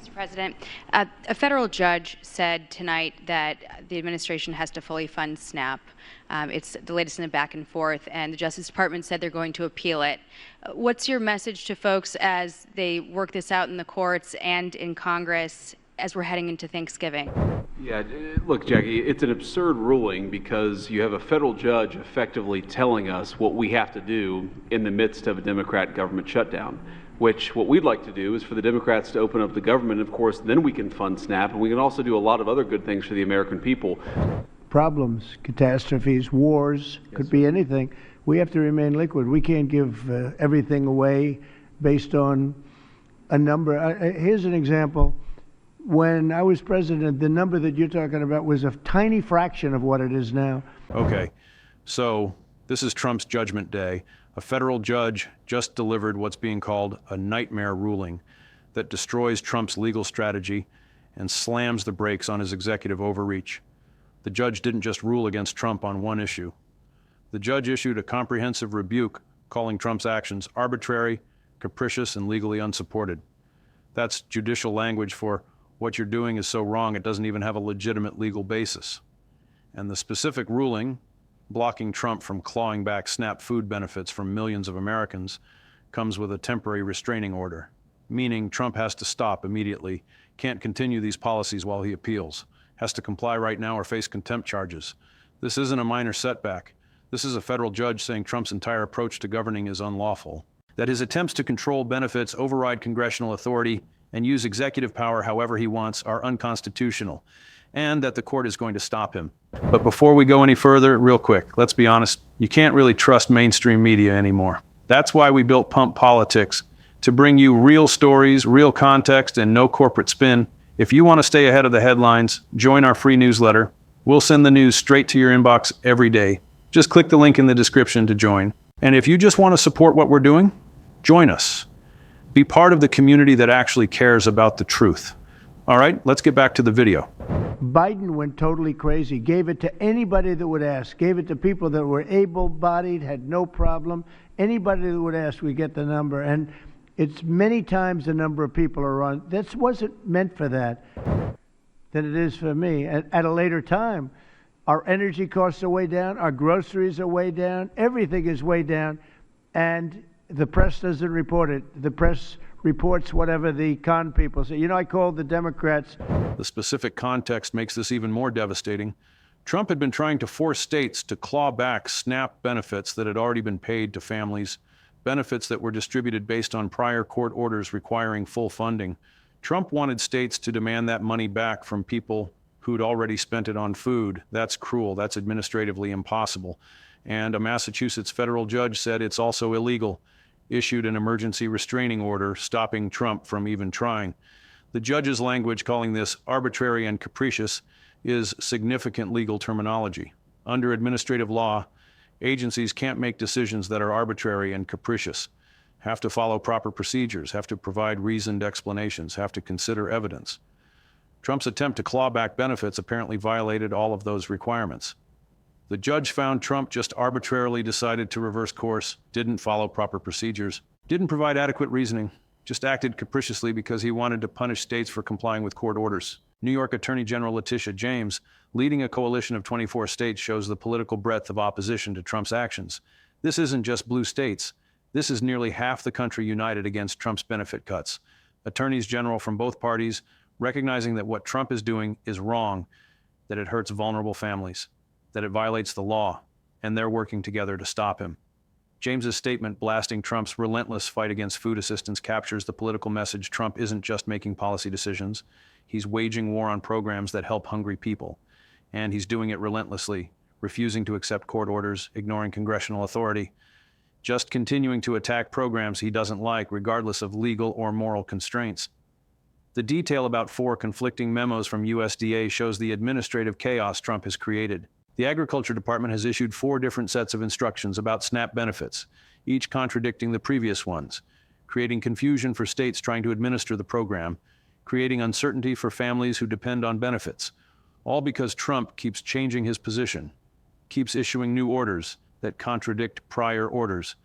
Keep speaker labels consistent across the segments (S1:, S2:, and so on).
S1: Mr. President, a federal judge said tonight that the administration has to fully fund SNAP. It's the latest in the back and forth, and the Justice Department said they're going to appeal it. What's your message to folks as they work this out in the courts and in Congress as we're heading into Thanksgiving?
S2: Yeah, look, Jackie, it's an absurd ruling because you have a federal judge effectively telling us what we have to do in the midst of a Democrat government shutdown. Which what we'd like to do is for the Democrats to open up the government. Of course, then we can fund SNAP, and we can also do a lot of other good things for the American people.
S3: Problems, catastrophes, wars, could be anything. We have to remain liquid. We can't give everything away based on a number. Here's an example. When I was president, the number that you're talking about was a tiny fraction of what it is now.
S4: Okay, so this is Trump's Judgment Day. A federal judge just delivered what's being called a nightmare ruling that destroys Trump's legal strategy and slams the brakes on his executive overreach. The judge didn't just rule against Trump on one issue. The judge issued a comprehensive rebuke calling Trump's actions arbitrary, capricious, and legally unsupported. That's judicial language for what you're doing is so wrong it doesn't even have a legitimate legal basis. And the specific ruling blocking Trump from clawing back SNAP food benefits from millions of Americans comes with a temporary restraining order, meaning Trump has to stop immediately, can't continue these policies while he appeals, has to comply right now or face contempt charges. This isn't a minor setback. This is a federal judge saying Trump's entire approach to governing is unlawful, that his attempts to control benefits, override congressional authority, and use executive power however he wants are unconstitutional, and that the court is going to stop him. But before we go any further, real quick, let's be honest, you can't really trust mainstream media anymore. That's why we built Pump Politics, to bring you real stories, real context, and no corporate spin. If you want to stay ahead of the headlines, join our free newsletter. We'll send the news straight to your inbox every day. Just click the link in the description to join. And if you just want to support what we're doing, join us. Be part of the community that actually cares about the truth. All right, let's get back to the video.
S3: Biden went totally crazy, gave it to anybody that would ask, gave it to people that were able-bodied, had no problem. Anybody that would ask, we get the number. And it's many times the number of people are on. This wasn't meant for that, than it is for me. At a later time, our energy costs are way down, our groceries are way down, everything is way down, and the press doesn't report it. The press reports whatever the con people say. You know, I called the Democrats.
S4: The specific context makes this even more devastating. Trump had been trying to force states to claw back SNAP benefits that had already been paid to families, benefits that were distributed based on prior court orders requiring full funding. Trump wanted states to demand that money back from people who'd already spent it on food. That's cruel. That's administratively impossible. And a Massachusetts federal judge said it's also illegal, issued an emergency restraining order stopping Trump from even trying. The judge's language calling this arbitrary and capricious is significant legal terminology. Under administrative law, agencies can't make decisions that are arbitrary and capricious, have to follow proper procedures, have to provide reasoned explanations, have to consider evidence. Trump's attempt to claw back benefits apparently violated all of those requirements. The judge found Trump just arbitrarily decided to reverse course, didn't follow proper procedures, didn't provide adequate reasoning, just acted capriciously because he wanted to punish states for complying with court orders. New York Attorney General Letitia James, leading a coalition of 24 states, shows the political breadth of opposition to Trump's actions. This isn't just blue states. This is nearly half the country united against Trump's benefit cuts. Attorneys general from both parties recognizing that what Trump is doing is wrong, that it hurts vulnerable families, that it violates the law, and they're working together to stop him. James's statement blasting Trump's relentless fight against food assistance captures the political message. Trump isn't just making policy decisions. He's waging war on programs that help hungry people. And he's doing it relentlessly, refusing to accept court orders, ignoring congressional authority, just continuing to attack programs he doesn't like, regardless of legal or moral constraints. The detail about 4 conflicting memos from USDA shows the administrative chaos Trump has created. The Agriculture Department has issued 4 different sets of instructions about SNAP benefits, each contradicting the previous ones, creating confusion for states trying to administer the program, creating uncertainty for families who depend on benefits, all because Trump keeps changing his position, keeps issuing new orders that contradict prior orders.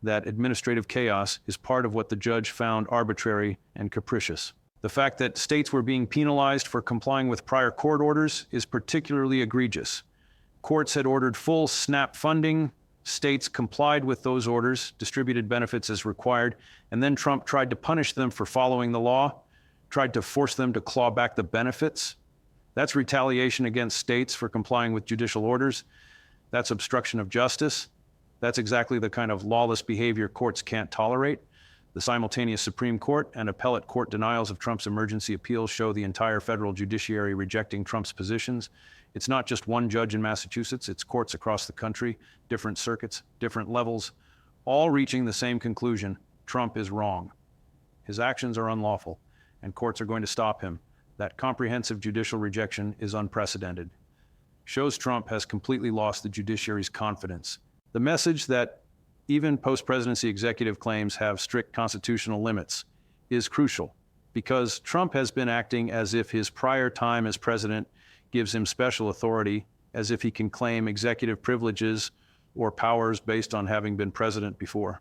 S4: That administrative chaos is part of what the judge found arbitrary and capricious. The fact that states were being penalized for complying with prior court orders is particularly egregious. Courts had ordered full SNAP funding. States complied with those orders, distributed benefits as required, and then Trump tried to punish them for following the law, tried to force them to claw back the benefits. That's retaliation against states for complying with judicial orders. That's obstruction of justice. That's exactly the kind of lawless behavior courts can't tolerate. The simultaneous Supreme Court and appellate court denials of Trump's emergency appeals show the entire federal judiciary rejecting Trump's positions. It's not just one judge in Massachusetts, it's courts across the country, different circuits, different levels, all reaching the same conclusion: Trump is wrong. His actions are unlawful, and courts are going to stop him. That comprehensive judicial rejection is unprecedented. Shows Trump has completely lost the judiciary's confidence. The message that even post-presidency executive claims have strict constitutional limits is crucial, because Trump has been acting as if his prior time as president gives him special authority, as if he can claim executive privileges or powers based on having been president before.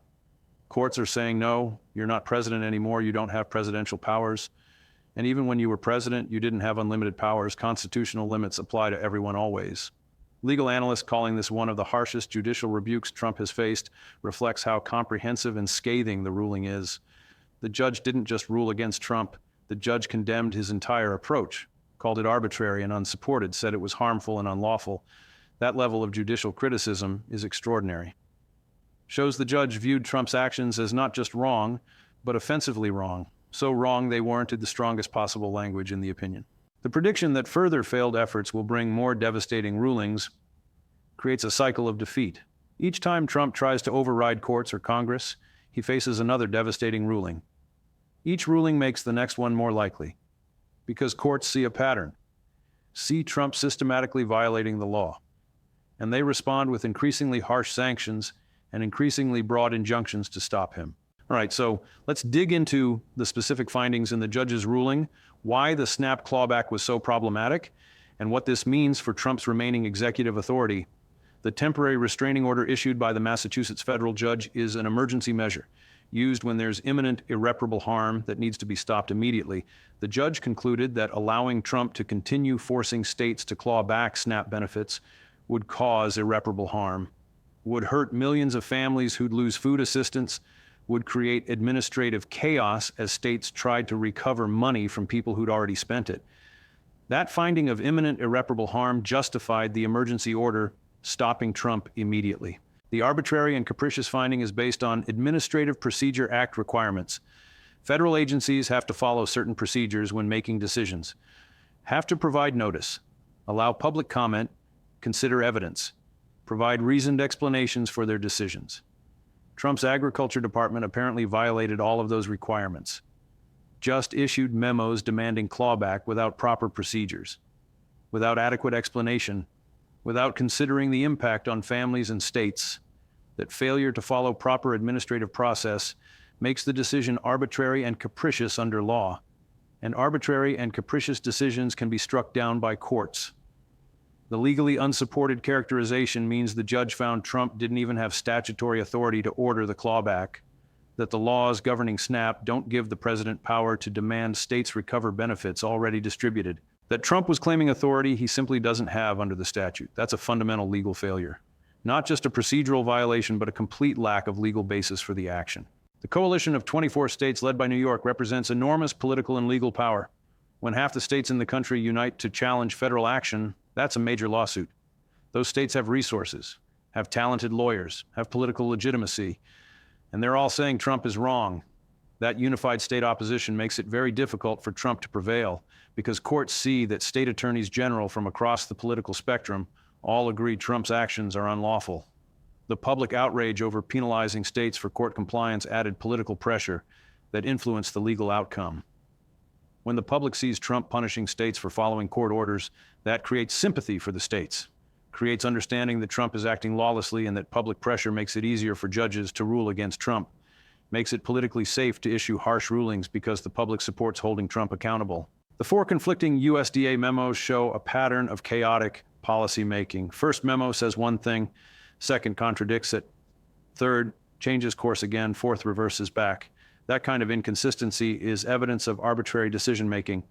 S4: Courts are saying, no, you're not president anymore, you don't have presidential powers. And even when you were president, you didn't have unlimited powers. Constitutional limits apply to everyone always. Legal analysts calling this one of the harshest judicial rebukes Trump has faced reflects how comprehensive and scathing the ruling is. The judge didn't just rule against Trump, the judge condemned his entire approach, called it arbitrary and unsupported, said it was harmful and unlawful. That level of judicial criticism is extraordinary. Shows the judge viewed Trump's actions as not just wrong, but offensively wrong. So wrong they warranted the strongest possible language in the opinion. The prediction that further failed efforts will bring more devastating rulings creates a cycle of defeat. Each time Trump tries to override courts or Congress, he faces another devastating ruling. Each ruling makes the next one more likely, because courts see a pattern, see Trump systematically violating the law, and they respond with increasingly harsh sanctions and increasingly broad injunctions to stop him. All right, so let's dig into the specific findings in the judge's ruling, why the SNAP clawback was so problematic, and what this means for Trump's remaining executive authority. The temporary restraining order issued by the Massachusetts federal judge is an emergency measure, used when there's imminent irreparable harm that needs to be stopped immediately. The judge concluded that allowing Trump to continue forcing states to claw back SNAP benefits would cause irreparable harm, would hurt millions of families who'd lose food assistance, would create administrative chaos as states tried to recover money from people who'd already spent it. That finding of imminent irreparable harm justified the emergency order stopping Trump immediately. The arbitrary and capricious finding is based on Administrative Procedure Act requirements. Federal agencies have to follow certain procedures when making decisions, have to provide notice, allow public comment, consider evidence, provide reasoned explanations for their decisions. Trump's Agriculture Department apparently violated all of those requirements, just issued memos demanding clawback without proper procedures, without adequate explanation, without considering the impact on families and states. That failure to follow proper administrative process makes the decision arbitrary and capricious under law, and arbitrary and capricious decisions can be struck down by courts. The legally unsupported characterization means the judge found Trump didn't even have statutory authority to order the clawback, that the laws governing SNAP don't give the president power to demand states recover benefits already distributed, that Trump was claiming authority he simply doesn't have under the statute. That's a fundamental legal failure. Not just a procedural violation, but a complete lack of legal basis for the action. The coalition of 24 states led by New York represents enormous political and legal power. When half the states in the country unite to challenge federal action, that's a major lawsuit. Those states have resources, have talented lawyers, have political legitimacy, and they're all saying Trump is wrong. That unified state opposition makes it very difficult for Trump to prevail, because courts see that state attorneys general from across the political spectrum all agree Trump's actions are unlawful. The public outrage over penalizing states for court compliance added political pressure that influenced the legal outcome. When the public sees Trump punishing states for following court orders, that creates sympathy for the states, creates understanding that Trump is acting lawlessly and that public pressure makes it easier for judges to rule against Trump, makes it politically safe to issue harsh rulings because the public supports holding Trump accountable. The four conflicting USDA memos show a pattern of chaotic policy making. First memo says one thing, second contradicts it, third changes course again, fourth reverses back. That kind of inconsistency is evidence of arbitrary decision-making,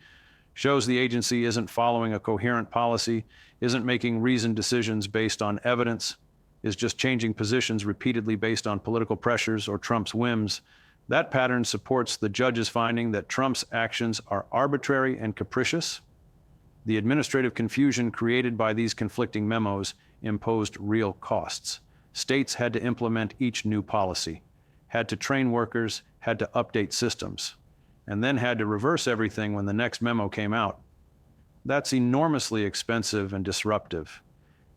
S4: shows the agency isn't following a coherent policy, isn't making reasoned decisions based on evidence, is just changing positions repeatedly based on political pressures or Trump's whims. That pattern supports the judge's finding that Trump's actions are arbitrary and capricious. The administrative confusion created by these conflicting memos imposed real costs. States had to implement each new policy, had to train workers, had to update systems, and then had to reverse everything when the next memo came out. That's enormously expensive and disruptive.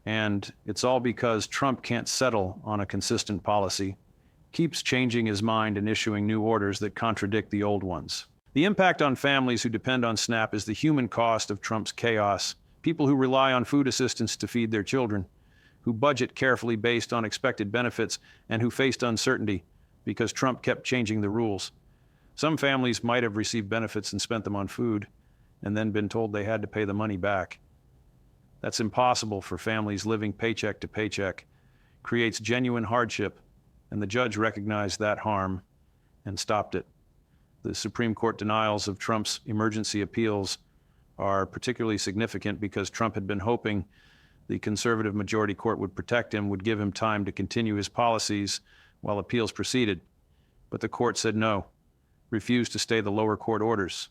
S4: And it's all because Trump can't settle on a consistent policy, keeps changing his mind and issuing new orders that contradict the old ones. The impact on families who depend on SNAP is the human cost of Trump's chaos. People who rely on food assistance to feed their children, who budget carefully based on expected benefits, and who faced uncertainty because Trump kept changing the rules. Some families might have received benefits and spent them on food, and then been told they had to pay the money back. That's impossible for families living paycheck to paycheck, creates genuine hardship, and the judge recognized that harm and stopped it. The Supreme Court denials of Trump's emergency appeals are particularly significant because Trump had been hoping the conservative majority court would protect him, would give him time to continue his policies while appeals proceeded. But the court said no, refused to stay the lower court orders,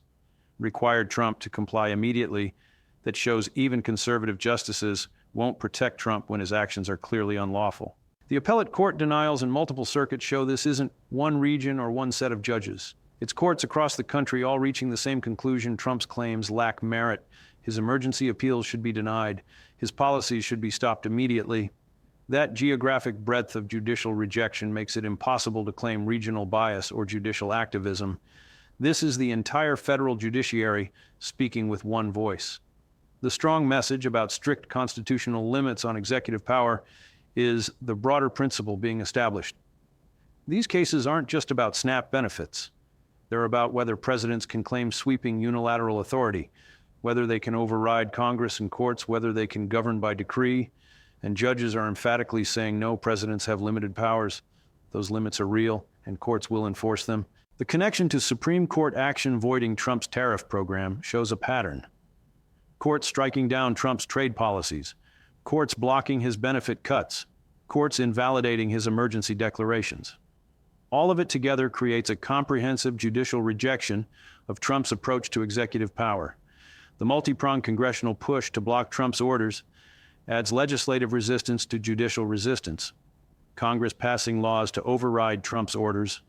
S4: required Trump to comply immediately. That shows even conservative justices won't protect Trump when his actions are clearly unlawful. The appellate court denials in multiple circuits show this isn't one region or one set of judges. It's courts across the country all reaching the same conclusion: Trump's claims lack merit. His emergency appeals should be denied. His policies should be stopped immediately. That geographic breadth of judicial rejection makes it impossible to claim regional bias or judicial activism. This is the entire federal judiciary speaking with one voice. The strong message about strict constitutional limits on executive power is the broader principle being established. These cases aren't just about SNAP benefits. They're about whether presidents can claim sweeping unilateral authority, whether they can override Congress and courts, whether they can govern by decree. And judges are emphatically saying no, presidents have limited powers. Those limits are real, and courts will enforce them. The connection to Supreme Court action voiding Trump's tariff program shows a pattern. Courts striking down Trump's trade policies, courts blocking his benefit cuts, courts invalidating his emergency declarations. All of it together creates a comprehensive judicial rejection of Trump's approach to executive power. The multi-pronged congressional push to block Trump's orders adds legislative resistance to judicial resistance. Congress passing laws to override Trump's orders,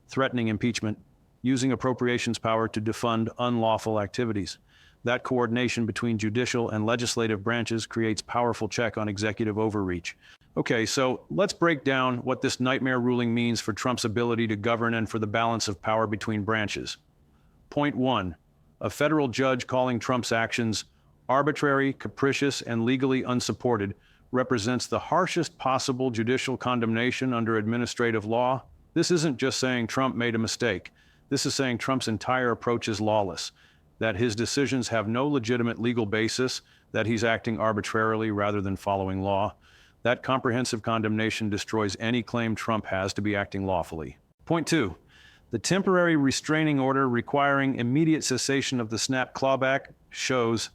S4: threatening impeachment, using appropriations power to defund unlawful activities. That coordination between judicial and legislative branches creates powerful check on executive overreach. Okay, so let's break down what this nightmare ruling means for Trump's ability to govern and for the balance of power between branches. Point 1, a federal judge calling Trump's actions arbitrary, capricious, and legally unsupported represents the harshest possible judicial condemnation under administrative law. This isn't just saying Trump made a mistake. This is saying Trump's entire approach is lawless, that his decisions have no legitimate legal basis, that he's acting arbitrarily rather than following law. That comprehensive condemnation destroys any claim Trump has to be acting lawfully. Point 2, the temporary restraining order requiring immediate cessation of the SNAP clawback shows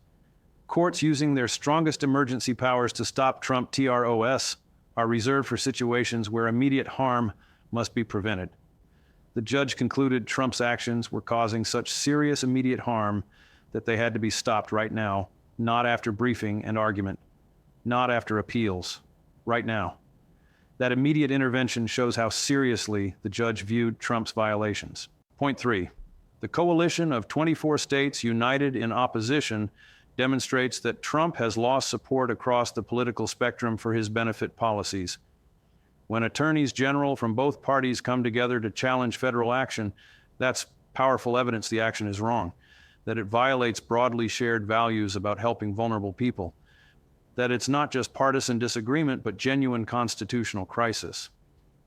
S4: courts using their strongest emergency powers to stop Trump TROS are reserved for situations where immediate harm must be prevented. The judge concluded Trump's actions were causing such serious immediate harm that they had to be stopped right now, not after briefing and argument, not after appeals, right now. That immediate intervention shows how seriously the judge viewed Trump's violations. Point 3, the coalition of 24 states united in opposition demonstrates that Trump has lost support across the political spectrum for his benefit policies. When attorneys general from both parties come together to challenge federal action, that's powerful evidence the action is wrong, that it violates broadly shared values about helping vulnerable people, that it's not just partisan disagreement, but genuine constitutional crisis.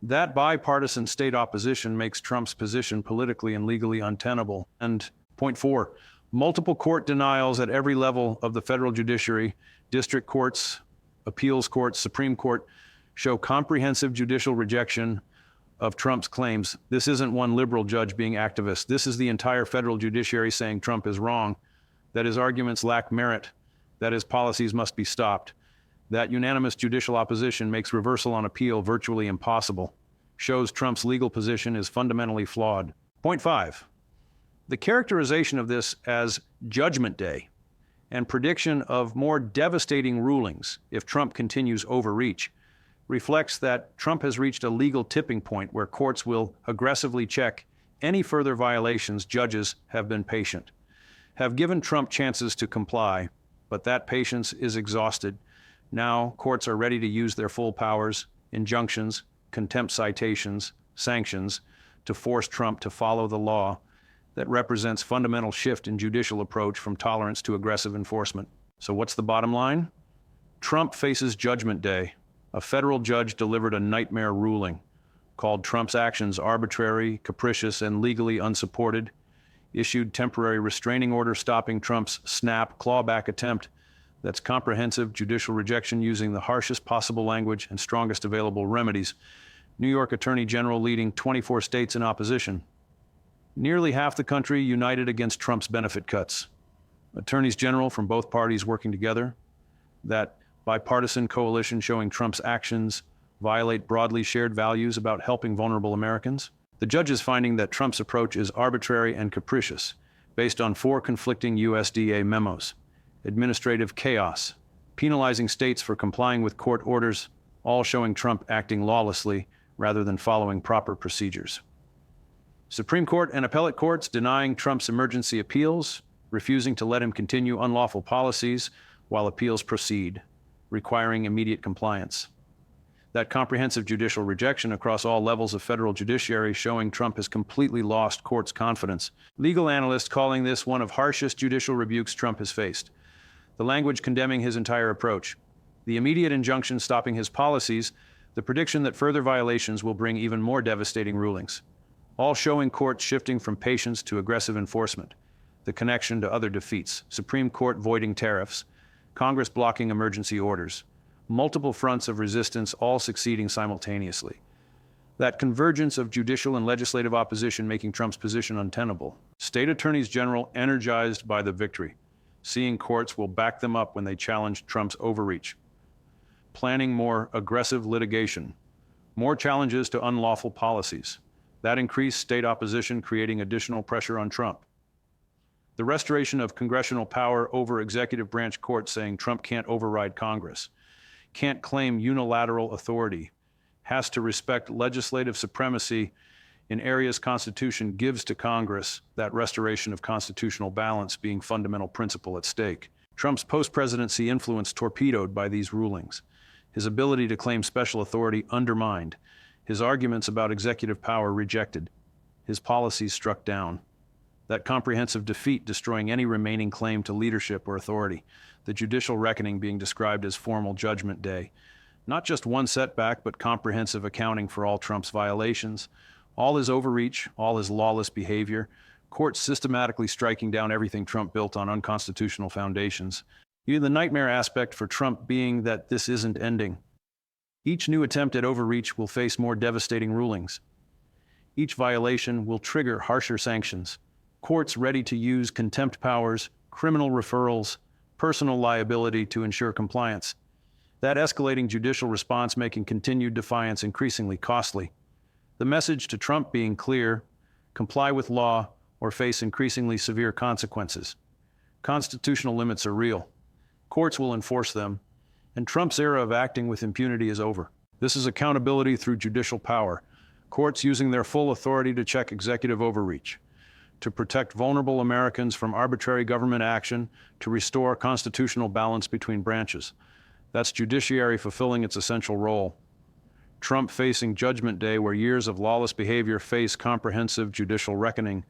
S4: That bipartisan state opposition makes Trump's position politically and legally untenable. And point 4, multiple court denials at every level of the federal judiciary, district courts, appeals courts, Supreme Court, show comprehensive judicial rejection of Trump's claims. This isn't one liberal judge being activist. This is the entire federal judiciary saying Trump is wrong, that his arguments lack merit, that his policies must be stopped. That unanimous judicial opposition makes reversal on appeal virtually impossible, shows Trump's legal position is fundamentally flawed. Point 5. The characterization of this as Judgment Day and prediction of more devastating rulings if Trump continues overreach reflects that Trump has reached a legal tipping point where courts will aggressively check any further violations. Judges have been patient, have given Trump chances to comply, but that patience is exhausted. Now courts are ready to use their full powers, injunctions, contempt citations, sanctions, to force Trump to follow the law. That represents fundamental shift in judicial approach from tolerance to aggressive enforcement. So what's the bottom line? Trump faces Judgment Day. A federal judge delivered a nightmare ruling, called Trump's actions arbitrary, capricious, and legally unsupported, issued temporary restraining order stopping Trump's snap clawback attempt. That's comprehensive judicial rejection using the harshest possible language and strongest available remedies. New York Attorney General leading 24 states in opposition. Nearly half the country united against Trump's benefit cuts. Attorneys general from both parties working together. That bipartisan coalition showing Trump's actions violate broadly shared values about helping vulnerable Americans. The judges finding that Trump's approach is arbitrary and capricious, based on 4 conflicting USDA memos. Administrative chaos, penalizing states for complying with court orders, all showing Trump acting lawlessly rather than following proper procedures. Supreme Court and appellate courts denying Trump's emergency appeals, refusing to let him continue unlawful policies while appeals proceed, requiring immediate compliance. That comprehensive judicial rejection across all levels of federal judiciary showing Trump has completely lost courts' confidence. Legal analysts calling this one of harshest judicial rebukes Trump has faced. The language condemning his entire approach. The immediate injunction stopping his policies, the prediction that further violations will bring even more devastating rulings. All showing courts shifting from patience to aggressive enforcement. The connection to other defeats. Supreme Court voiding tariffs. Congress blocking emergency orders. Multiple fronts of resistance all succeeding simultaneously. That convergence of judicial and legislative opposition making Trump's position untenable. State attorneys general energized by the victory, seeing courts will back them up when they challenge Trump's overreach. Planning more aggressive litigation. More challenges to unlawful policies. That increased state opposition creating additional pressure on Trump. The restoration of congressional power over executive branch courts saying Trump can't override Congress, can't claim unilateral authority, has to respect legislative supremacy in areas Constitution gives to Congress, that restoration of constitutional balance being fundamental principle at stake. Trump's post-presidency influence torpedoed by these rulings, his ability to claim special authority undermined, his arguments about executive power rejected, his policies struck down. That comprehensive defeat destroying any remaining claim to leadership or authority, the judicial reckoning being described as formal Judgment Day. Not just one setback, but comprehensive accounting for all Trump's violations, all his overreach, all his lawless behavior, courts systematically striking down everything Trump built on unconstitutional foundations. Even the nightmare aspect for Trump being that this isn't ending. Each new attempt at overreach will face more devastating rulings. Each violation will trigger harsher sanctions. Courts ready to use contempt powers, criminal referrals, personal liability to ensure compliance. That escalating judicial response making continued defiance increasingly costly. The message to Trump being clear: comply with law or face increasingly severe consequences. Constitutional limits are real. Courts will enforce them, and Trump's era of acting with impunity is over. This is accountability through judicial power. Courts using their full authority to check executive overreach, to protect vulnerable Americans from arbitrary government action, to restore constitutional balance between branches. That's judiciary fulfilling its essential role. Trump facing Judgment Day where years of lawless behavior face comprehensive judicial reckoning,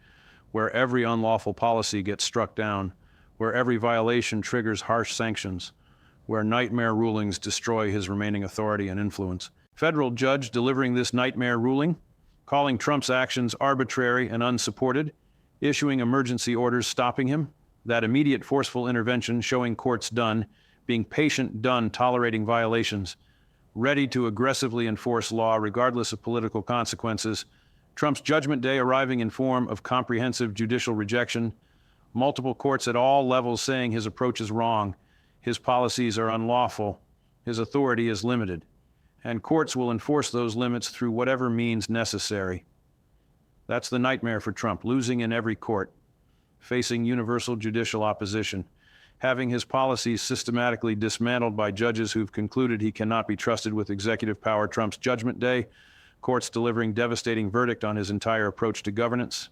S4: where every unlawful policy gets struck down, where every violation triggers harsh sanctions, where nightmare rulings destroy his remaining authority and influence. Federal judge delivering this nightmare ruling, calling Trump's actions arbitrary and unsupported, issuing emergency orders stopping him, that immediate forceful intervention showing courts done, being patient done tolerating violations, ready to aggressively enforce law regardless of political consequences, Trump's Judgment Day arriving in form of comprehensive judicial rejection, multiple courts at all levels saying his approach is wrong, his policies are unlawful, his authority is limited, and courts will enforce those limits through whatever means necessary. That's the nightmare for Trump, losing in every court, facing universal judicial opposition, having his policies systematically dismantled by judges who've concluded he cannot be trusted with executive power. Trump's Judgment Day, courts delivering devastating verdict on his entire approach to governance,